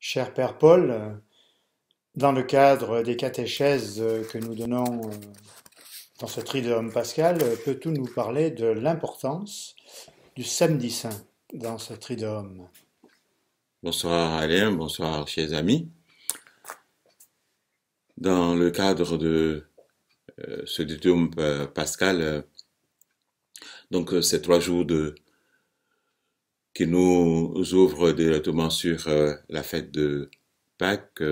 Cher Père Paul, dans le cadre des catéchèses que nous donnons dans ce Triduum pascal, peux-tu nous parler de l'importance du samedi saint dans ce Triduum? Bonsoir Alain, bonsoir chers amis. Dans le cadre de ce Diduum pascal, ces 3 jours qui nous ouvrent directement sur la fête de Pâques,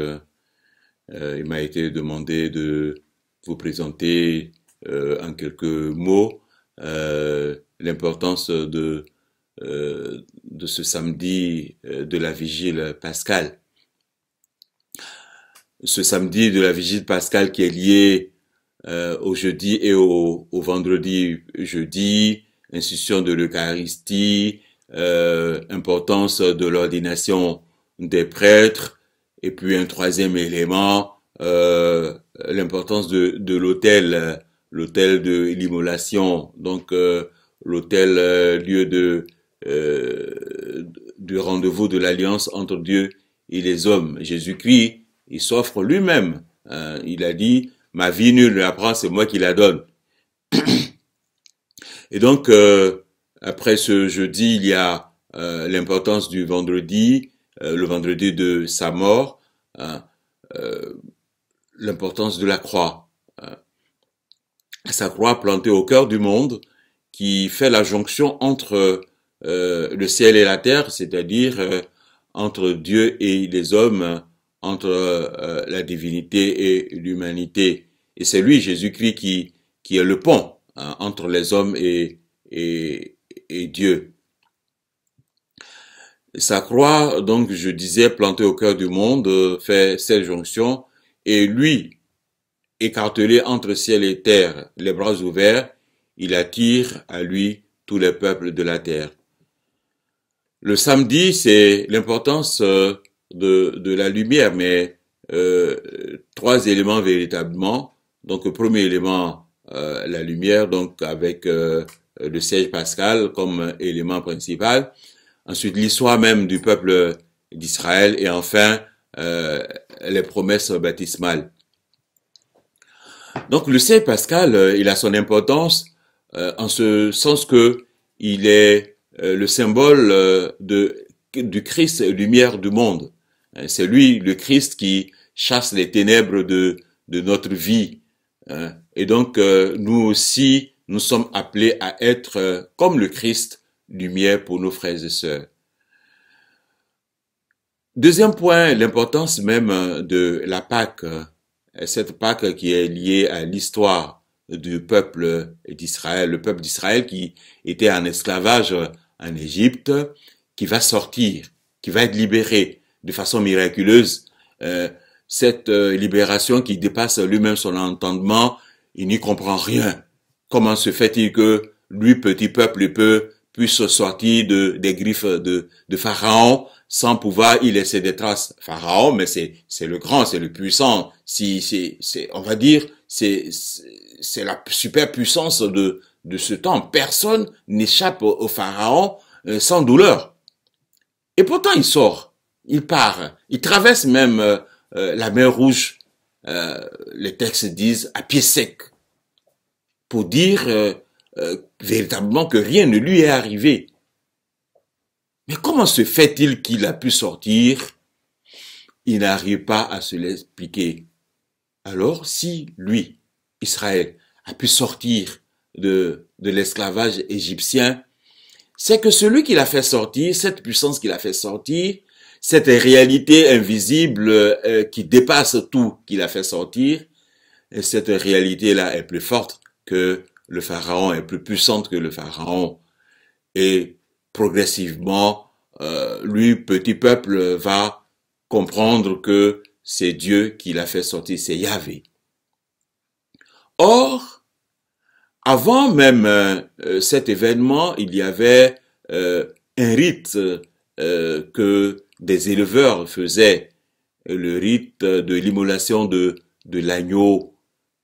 il m'a été demandé de vous présenter en quelques mots l'importance de ce samedi de la vigile pascale. Ce samedi de la vigile pascale qui est lié au jeudi et au vendredi jeudi, institution de l'Eucharistie, importance de l'ordination des prêtres, et puis un troisième élément, l'importance de l'autel, l'autel de l'immolation, donc l'autel lieu du rendez-vous de l'alliance entre Dieu et les hommes. Jésus-Christ, il s'offre lui-même. Il a dit, ma vie nulle ne la prend, c'est moi qui la donne. Et donc, après ce jeudi, il y a l'importance du vendredi, le vendredi de sa mort, l'importance de la croix. Sa croix plantée au cœur du monde, qui fait la jonction entre le ciel et la terre, c'est-à-dire entre Dieu et les hommes, entre la divinité et l'humanité. Et c'est lui, Jésus-Christ, qui est le pont entre les hommes et Dieu. Sa croix, donc je disais, plantée au cœur du monde, fait cette jonction, et lui, écartelé entre ciel et terre, les bras ouverts, il attire à lui tous les peuples de la terre. Le samedi, c'est l'importance de la lumière, mais 3 éléments véritablement. Donc, le premier élément, la lumière, donc avec le siège pascal comme élément principal. Ensuite, l'histoire même du peuple d'Israël et enfin les promesses baptismales. Donc, le siège pascal, il a son importance en ce sens que il est le symbole du Christ, lumière du monde. C'est lui, le Christ, qui chasse les ténèbres de notre vie. Et donc, nous aussi, nous sommes appelés à être comme le Christ, lumière pour nos frères et sœurs. Deuxième point, l'importance même de la Pâque. Cette Pâque qui est liée à l'histoire du peuple d'Israël, le peuple d'Israël qui était en esclavage en Égypte, qui va sortir, qui va être libéré de façon miraculeuse. Cette libération qui dépasse lui-même son entendement, il n'y comprend rien. Comment se fait-il que lui, petit peuple, puisse sortir des griffes de Pharaon sans pouvoir y laisser des traces? Pharaon, mais c'est le grand, c'est le puissant. On va dire, c'est la super puissance de ce temps. Personne n'échappe au Pharaon sans douleur. Et pourtant, il sort, il part, il traverse même la mer Rouge. Les textes disent à pied sec, pour dire véritablement que rien ne lui est arrivé. Mais comment se fait-il qu'il a pu sortir? Il n'arrive pas à se l'expliquer. Alors, si lui, Israël, a pu sortir de l'esclavage égyptien, c'est que celui qui l'a fait sortir, cette puissance qui l'a fait sortir, cette réalité invisible qui dépasse tout qui l'a fait sortir, et cette réalité-là est plus forte que le Pharaon, est plus puissante que le Pharaon. Et progressivement, lui, petit peuple, va comprendre que c'est Dieu qui l'a fait sortir, c'est Yahvé. Or, avant même cet événement, il y avait un rite que des éleveurs faisaient, le rite de l'immolation de l'agneau,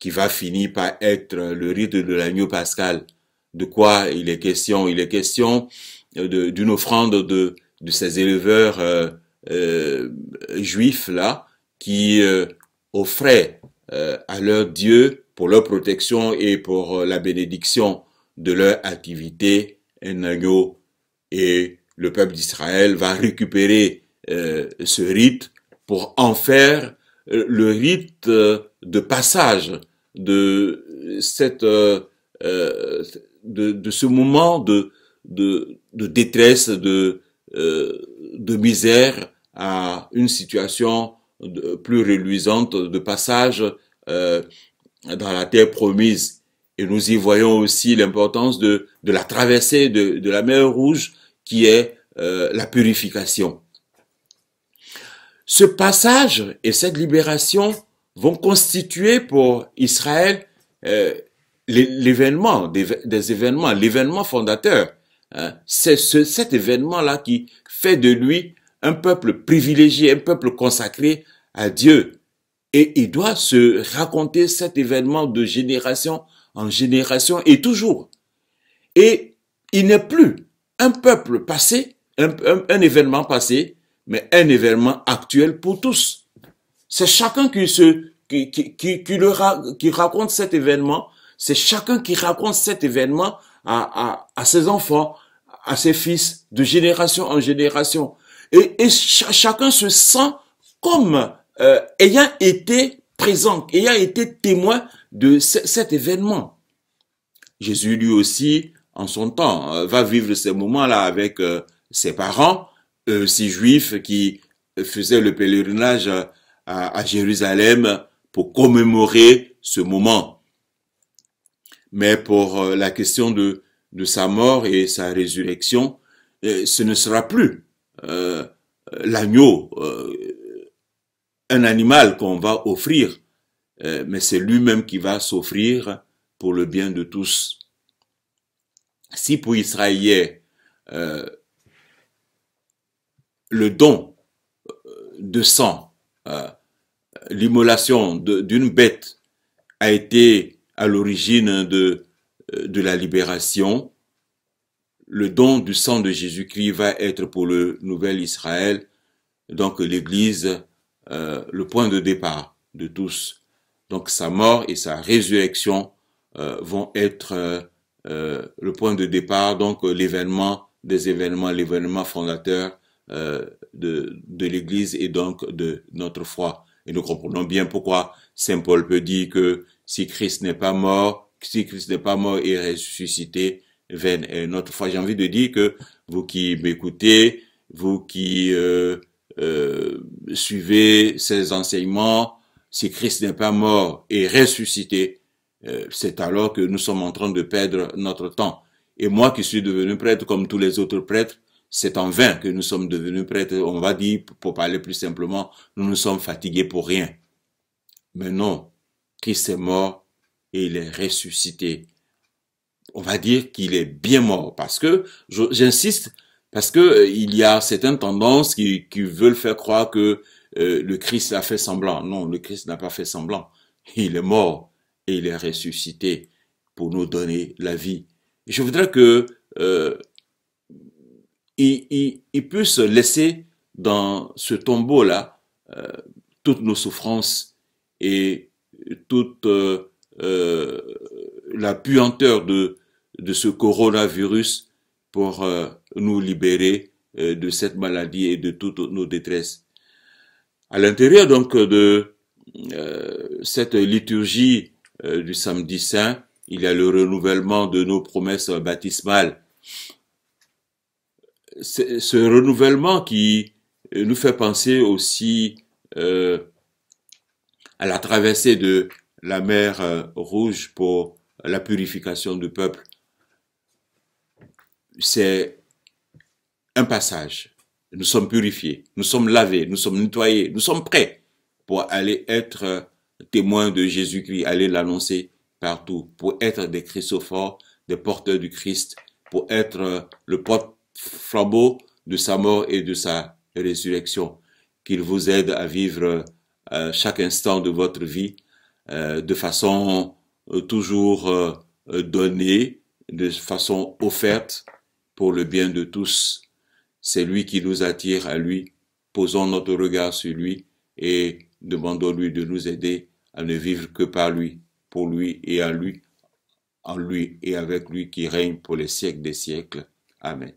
qui va finir par être le rite de l'agneau pascal. De quoi il est question? Il est question d'une offrande de ces éleveurs juifs là qui offraient à leur Dieu pour leur protection et pour la bénédiction de leur activité un agneau, et le peuple d'Israël va récupérer ce rite pour en faire le rite de passage de cette de ce moment de détresse, de misère à une situation plus reluisante de passage dans la terre promise. Et nous y voyons aussi l'importance de la traversée de la mer Rouge, qui est la purification. Ce passage et cette libération vont constituer pour Israël l'événement, des événements, l'événement fondateur. Hein. C'est cet événement-là qui fait de lui un peuple privilégié, un peuple consacré à Dieu. Et il doit se raconter cet événement de génération en génération et toujours. Et il n'est plus un peuple passé, un événement passé, mais un événement actuel pour tous. C'est chacun qui raconte cet événement, c'est chacun qui raconte cet événement à ses enfants, à ses fils, de génération en génération. Et chacun se sent comme ayant été présent, ayant été témoin de cet événement. Jésus lui aussi, en son temps, va vivre ces moments-là avec ses parents, ces juifs qui faisaient le pèlerinage à Jérusalem pour commémorer ce moment. Mais pour la question de sa mort et sa résurrection, ce ne sera plus l'agneau, un animal qu'on va offrir, mais c'est lui-même qui va s'offrir pour le bien de tous. Si pour Israël, le don de sang, l'immolation d'une bête a été à l'origine de la libération, le don du sang de Jésus-Christ va être pour le nouvel Israël, donc l'Église, le point de départ de tous. Donc sa mort et sa résurrection vont être le point de départ, donc l'événement des événements, l'événement fondateur de l'Église et donc de notre foi. Et nous comprenons bien pourquoi Saint Paul peut dire que si Christ n'est pas mort et ressuscité, vaine est notre foi. J'ai envie de dire que vous qui m'écoutez, vous qui suivez ces enseignements, si Christ n'est pas mort et ressuscité, c'est alors que nous sommes en train de perdre notre temps. Et moi qui suis devenu prêtre comme tous les autres prêtres, c'est en vain que nous sommes devenus prêtres. On va dire, pour parler plus simplement, nous nous sommes fatigués pour rien. Mais non, Christ est mort et il est ressuscité. On va dire qu'il est bien mort parce que, j'insiste, parce que il y a certaines tendances qui veulent faire croire que le Christ a fait semblant. Non, le Christ n'a pas fait semblant. Il est mort et il est ressuscité pour nous donner la vie. Et je voudrais que il puisse laisser dans ce tombeau-là toutes nos souffrances et toute la puanteur de ce coronavirus pour nous libérer de cette maladie et de toutes nos détresses. À l'intérieur donc de cette liturgie du samedi saint, il y a le renouvellement de nos promesses baptismales. Ce renouvellement qui nous fait penser aussi à la traversée de la mer Rouge pour la purification du peuple. C'est un passage. Nous sommes purifiés, nous sommes lavés, nous sommes nettoyés, nous sommes prêts pour aller être témoins de Jésus-Christ, aller l'annoncer partout, pour être des Christophores, des porteurs du Christ, pour être le porte-flambeau de sa mort et de sa résurrection. Qu'il vous aide à vivre chaque instant de votre vie de façon toujours donnée, de façon offerte pour le bien de tous. C'est lui qui nous attire à lui posons notre regard sur lui et demandons-lui de nous aider à ne vivre que par lui, pour lui et en lui et avec lui qui règne pour les siècles des siècles. Amen.